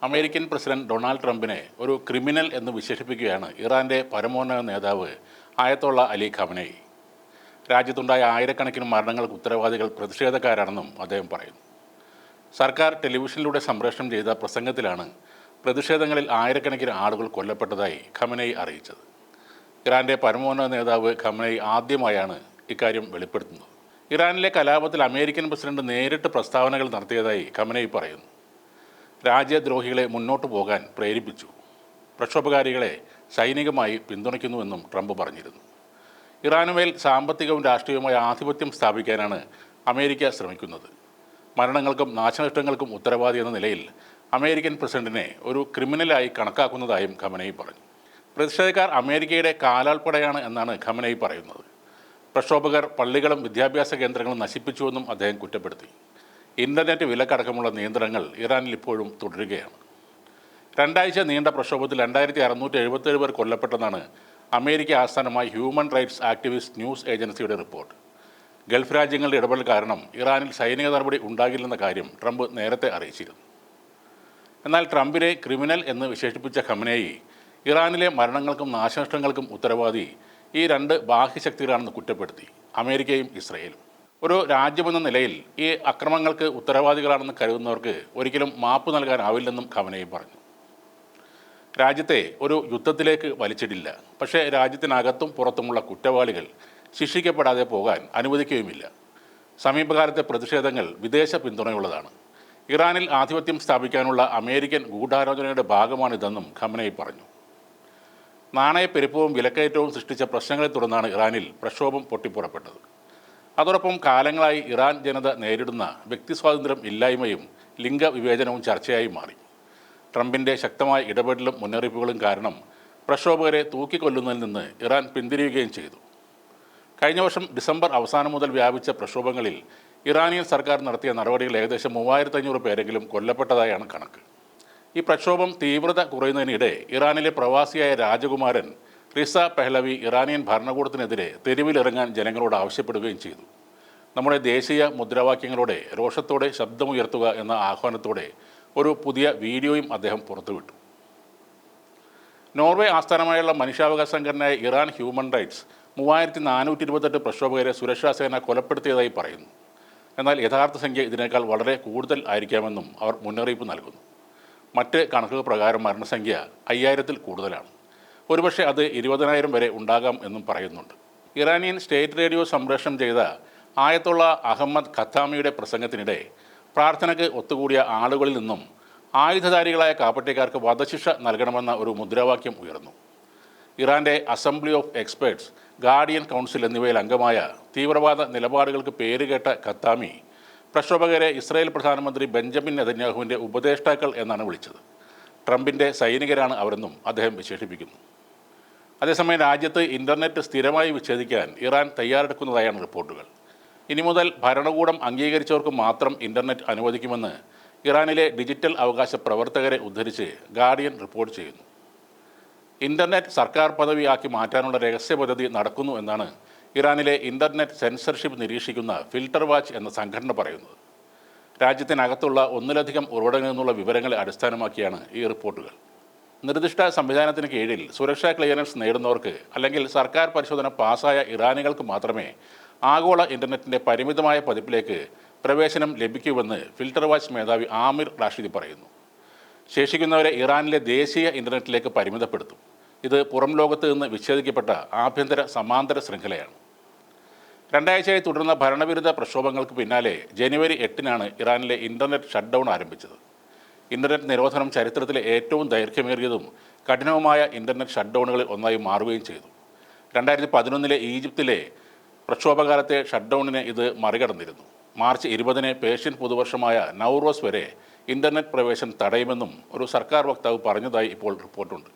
American president Donald ട്രംപിനെ ഒരു criminal എന്ന് വിശേഷിപ്പിക്കുകയാണ് ഇറാൻ്റെ പരമോന്നത നേതാവ് ആയത്തുള്ള അലി ഖമനേയി. രാജ്യത്തുണ്ടായ ആയിരക്കണക്കിന് മരണങ്ങൾക്ക് ഉത്തരവാദികൾ പ്രതിഷേധക്കാരാണെന്നും അദ്ദേഹം പറയുന്നു. സർക്കാർ ടെലിവിഷനിലൂടെ സംപ്രേഷണം ചെയ്ത പ്രസംഗത്തിലാണ് പ്രതിഷേധങ്ങളിൽ ആയിരക്കണക്കിന് ആളുകൾ കൊല്ലപ്പെട്ടതായി ഖമനേയി അറിയിച്ചത്. ഇറാൻ്റെ പരമോന്നത നേതാവ് ഖമനേയി ആദ്യമായാണ് ഇക്കാര്യം വെളിപ്പെടുത്തുന്നത്. ഇറാനിലെ കലാപത്തിൽ അമേരിക്കൻ പ്രസിഡന്റ് നേരിട്ട് പ്രസ്താവനകൾ നടത്തിയതായി ഖമനേയി പറയുന്നു. രാജ്യദ്രോഹികളെ മുന്നോട്ടു പോകാൻ പ്രേരിപ്പിച്ചു, പ്രക്ഷോഭകാരികളെ സൈനികമായി പിന്തുണയ്ക്കുന്നുവെന്നും ട്രംപ് പറഞ്ഞിരുന്നു. ഇറാനുമേൽ സാമ്പത്തികവും രാഷ്ട്രീയവുമായ ആധിപത്യം സ്ഥാപിക്കാനാണ് അമേരിക്ക ശ്രമിക്കുന്നത്. മരണങ്ങൾക്കും നാശനഷ്ടങ്ങൾക്കും ഉത്തരവാദി എന്ന നിലയിൽ അമേരിക്കൻ പ്രസിഡന്റിനെ ഒരു ക്രിമിനലായി കണക്കാക്കുന്നതായും ഖമനേയി പറഞ്ഞു. പ്രതിഷേധക്കാർ അമേരിക്കയുടെ കാലാൾപ്പടയാണ് എന്നാണ് ഖമനേയി പറയുന്നത്. പ്രക്ഷോഭകർ പള്ളികളും വിദ്യാഭ്യാസ കേന്ദ്രങ്ങളും നശിപ്പിച്ചുവെന്നും അദ്ദേഹം കുറ്റപ്പെടുത്തി. ഇൻ്റർനെറ്റ് വിലക്കടക്കമുള്ള നിയന്ത്രണങ്ങൾ ഇറാനിൽ ഇപ്പോഴും തുടരുകയാണ്. 2 ആഴ്ച നീണ്ട പ്രക്ഷോഭത്തിൽ 2677 പേർ കൊല്ലപ്പെട്ടെന്നാണ് അമേരിക്ക ആസ്ഥാനമായി ഹ്യൂമൻ റൈറ്റ്സ് ആക്ടിവിസ്റ്റ് ന്യൂസ് ഏജൻസിയുടെ റിപ്പോർട്ട്. ഗൾഫ് രാജ്യങ്ങളുടെ ഇടപെടൽ കാരണം ഇറാനിൽ സൈനിക നടപടി ഉണ്ടാകില്ലെന്ന കാര്യം ട്രംപ് നേരത്തെ അറിയിച്ചിരുന്നു. എന്നാൽ ട്രംപിനെ ക്രിമിനൽ എന്ന് വിശേഷിപ്പിച്ച ഖമനേയി ഇറാനിലെ മരണങ്ങൾക്കും നാശനഷ്ടങ്ങൾക്കും ഉത്തരവാദി ഈ 2 ബാഹ്യശക്തികളാണെന്ന് കുറ്റപ്പെടുത്തി, അമേരിക്കയും ഇസ്രയേലും. ഒരു രാജ്യമെന്ന നിലയിൽ ഈ അക്രമങ്ങൾക്ക് ഉത്തരവാദികളാണെന്ന് കരുതുന്നവർക്ക് ഒരിക്കലും മാപ്പ് നൽകാനാവില്ലെന്നും ഖമനേയി പറഞ്ഞു. രാജ്യത്തെ ഒരു യുദ്ധത്തിലേക്ക് വലിച്ചിടില്ല, പക്ഷേ രാജ്യത്തിനകത്തും പുറത്തുമുള്ള കുറ്റവാളികൾ ശിക്ഷിക്കപ്പെടാതെ പോകാൻ അനുവദിക്കുകയുമില്ല. സമീപകാലത്തെ പ്രതിഷേധങ്ങൾ വിദേശ പിന്തുണയുള്ളതാണ്. ഇറാനിൽ ആധിപത്യം സ്ഥാപിക്കാനുള്ള അമേരിക്കൻ ഗൂഢാലോചനയുടെ ഭാഗമാണിതെന്നും ഖമനേയി പറഞ്ഞു. നാണയപ്പെരുപ്പവും വിലക്കയറ്റവും സൃഷ്ടിച്ച പ്രശ്നങ്ങളെ തുടർന്നാണ് ഇറാനിൽ പ്രക്ഷോഭം പൊട്ടിപ്പുറപ്പെട്ടത്. അതോടൊപ്പം കാലങ്ങളായി ഇറാൻ ജനത നേരിടുന്ന വ്യക്തിസ്വാതന്ത്ര്യം ഇല്ലായ്മയും ലിംഗവിവേചനവും ചർച്ചയായി മാറി. ട്രംപിൻ്റെ ശക്തമായ ഇടപെടലും മുന്നറിയിപ്പുകളും കാരണം പ്രക്ഷോഭകരെ തൂക്കിക്കൊല്ലുന്നതിൽ നിന്ന് ഇറാൻ പിന്തിരിയുകയും ചെയ്തു. കഴിഞ്ഞ വർഷം ഡിസംബർ അവസാനം മുതൽ വ്യാപിച്ച പ്രക്ഷോഭങ്ങളിൽ ഇറാനിയൻ സർക്കാർ നടത്തിയ നടപടികൾ ഏകദേശം 3500 പേരെങ്കിലും കൊല്ലപ്പെട്ടതായാണ് കണക്ക്. ഈ പ്രക്ഷോഭം തീവ്രത കുറയുന്നതിനിടെ ഇറാനിലെ പ്രവാസിയായ രാജകുമാരൻ റിസ പെഹ്ലവി ഇറാനിയൻ ഭരണകൂടത്തിനെതിരെ തെരുവിലിറങ്ങാൻ ജനങ്ങളോട് ആവശ്യപ്പെടുകയും ചെയ്തു. നമ്മുടെ ദേശീയ മുദ്രാവാക്യങ്ങളോടെ രോഷത്തോടെ ശബ്ദമുയർത്തുക എന്ന ആഹ്വാനത്തോടെ ഒരു പുതിയ വീഡിയോയും അദ്ദേഹം പുറത്തുവിട്ടു. നോർവേ ആസ്ഥാനമായുള്ള മനുഷ്യാവകാശ സംഘടനയായ ഇറാൻ ഹ്യൂമൻ റൈറ്റ്സ് 3428 പ്രക്ഷോഭകരെ സുരക്ഷാസേന കൊലപ്പെടുത്തിയതായി പറയുന്നു. എന്നാൽ യഥാർത്ഥ സംഖ്യ ഇതിനേക്കാൾ വളരെ കൂടുതൽ ആയിരിക്കാമെന്നും അവർ മുന്നറിയിപ്പ് നൽകുന്നു. മറ്റ് കണക്കുകൾ പ്രകാരം മരണസംഖ്യ 5000-ൽ കൂടുതലാണ്. ഒരുപക്ഷെ അത് 20,000 വരെ ഉണ്ടാകാം എന്നും പറയുന്നുണ്ട്. ഇറാനിയൻ സ്റ്റേറ്റ് റേഡിയോ സംപ്രേഷണം ചെയ്ത ആയത്തുള്ള അഹമ്മദ് ഖത്താമിയുടെ പ്രസംഗത്തിനിടെ പ്രാർത്ഥനയ്ക്ക് ഒത്തുകൂടിയ ആളുകളിൽ നിന്നും ആയുധധാരികളായ കാപ്പട്യക്കാർക്ക് വധശിക്ഷ നൽകണമെന്ന ഒരു മുദ്രാവാക്യം ഉയർന്നു. ഇറാൻ്റെ assembly of experts, guardian council എന്നിവയിൽ അംഗമായ തീവ്രവാദ നിലപാടുകൾക്ക് പേരുകേട്ട ഖത്താമി പ്രക്ഷോഭകരെ ഇസ്രായേൽ പ്രധാനമന്ത്രി ബെഞ്ചമിൻ നെതന്യാഹുവിൻ്റെ ഉപദേഷ്ടാക്കൾ എന്നാണ് വിളിച്ചത്. ട്രംപിൻ്റെ സൈനികരാണ് അവരെന്നും അദ്ദേഹം വിശേഷിപ്പിക്കുന്നു. അതേസമയം രാജ്യത്ത് ഇൻ്റർനെറ്റ് സ്ഥിരമായി വിച്ഛേദിക്കാൻ ഇറാൻ തയ്യാറെടുക്കുന്നതായാണ് റിപ്പോർട്ടുകൾ. ഇനി മുതൽ ഭരണകൂടം അംഗീകരിച്ചവർക്ക് മാത്രം ഇൻ്റർനെറ്റ് അനുവദിക്കുമെന്ന് ഇറാനിലെ ഡിജിറ്റൽ അവകാശ പ്രവർത്തകരെ ഉദ്ധരിച്ച് ഗാർഡിയൻ റിപ്പോർട്ട് ചെയ്യുന്നു. ഇൻ്റർനെറ്റ് സർക്കാർ പദവിയാക്കി മാറ്റാനുള്ള രഹസ്യ പദ്ധതി നടക്കുന്നു എന്നാണ് ഇറാനിലെ ഇൻ്റർനെറ്റ് സെൻസർഷിപ്പ് നിരീക്ഷിക്കുന്ന ഫിൽട്ടർ വാച്ച് എന്ന സംഘടന പറയുന്നത്. രാജ്യത്തിനകത്തുള്ള ഒന്നിലധികം ഉറവിടങ്ങളിൽ നിന്നുള്ള വിവരങ്ങളെ അടിസ്ഥാനമാക്കിയാണ് ഈ റിപ്പോർട്ടുകൾ. നിർദ്ദിഷ്ട സംവിധാനത്തിന് കീഴിൽ സുരക്ഷാ ക്ലിയറൻസ് നേടുന്നവർക്ക് അല്ലെങ്കിൽ സർക്കാർ പരിശോധന പാസ്സായ ഇറാനികൾക്ക് മാത്രമേ ആഗോള ഇൻ്റർനെറ്റിൻ്റെ പരിമിതമായ പതിപ്പിലേക്ക് പ്രവേശനം ലഭിക്കൂവെന്ന് ഫിൽട്ടർ വാച്ച് മേധാവി ആമിർ റാഷിദി പറയുന്നു. ശേഷിക്കുന്നവരെ ഇറാനിലെ ദേശീയ ഇൻ്റർനെറ്റിലേക്ക് പരിമിതപ്പെടുത്തും. ഇത് പുറം ലോകത്ത് നിന്ന് വിച്ഛേദിക്കപ്പെട്ട ആഭ്യന്തര സമാന്തര ശൃംഖലയാണ്. 2 ആഴ്ചയായി തുടർന്ന ഭരണവിരുദ്ധ പ്രക്ഷോഭങ്ങൾക്ക് പിന്നാലെ ജനുവരി 8-നാണ് ഇറാനിലെ ഇൻ്റർനെറ്റ് ഷട്ട് ഡൗൺ ആരംഭിച്ചത്. ഇൻ്റർനെറ്റ് നിരോധനം ചരിത്രത്തിലെ ഏറ്റവും ദൈർഘ്യമേറിയതും കഠിനവുമായ ഇൻ്റർനെറ്റ് ഷട്ട് ഡൗണുകളിൽ ഒന്നായി മാറുകയും ചെയ്തു. 2011-ലെ ഈജിപ്തിലെ പ്രക്ഷോഭകാലത്തെ ഷട്ട് ഡൗണിനെ ഇത് മറികടന്നിരുന്നു. മാർച്ച് 20-ന് പേർഷ്യൻ പുതുവർഷമായ നൗറോസ് വരെ ഇൻ്റർനെറ്റ് പ്രവേശനം തടയുമെന്നും ഒരു സർക്കാർ വക്താവ് പറഞ്ഞതായി ഇപ്പോൾ റിപ്പോർട്ടുണ്ട്.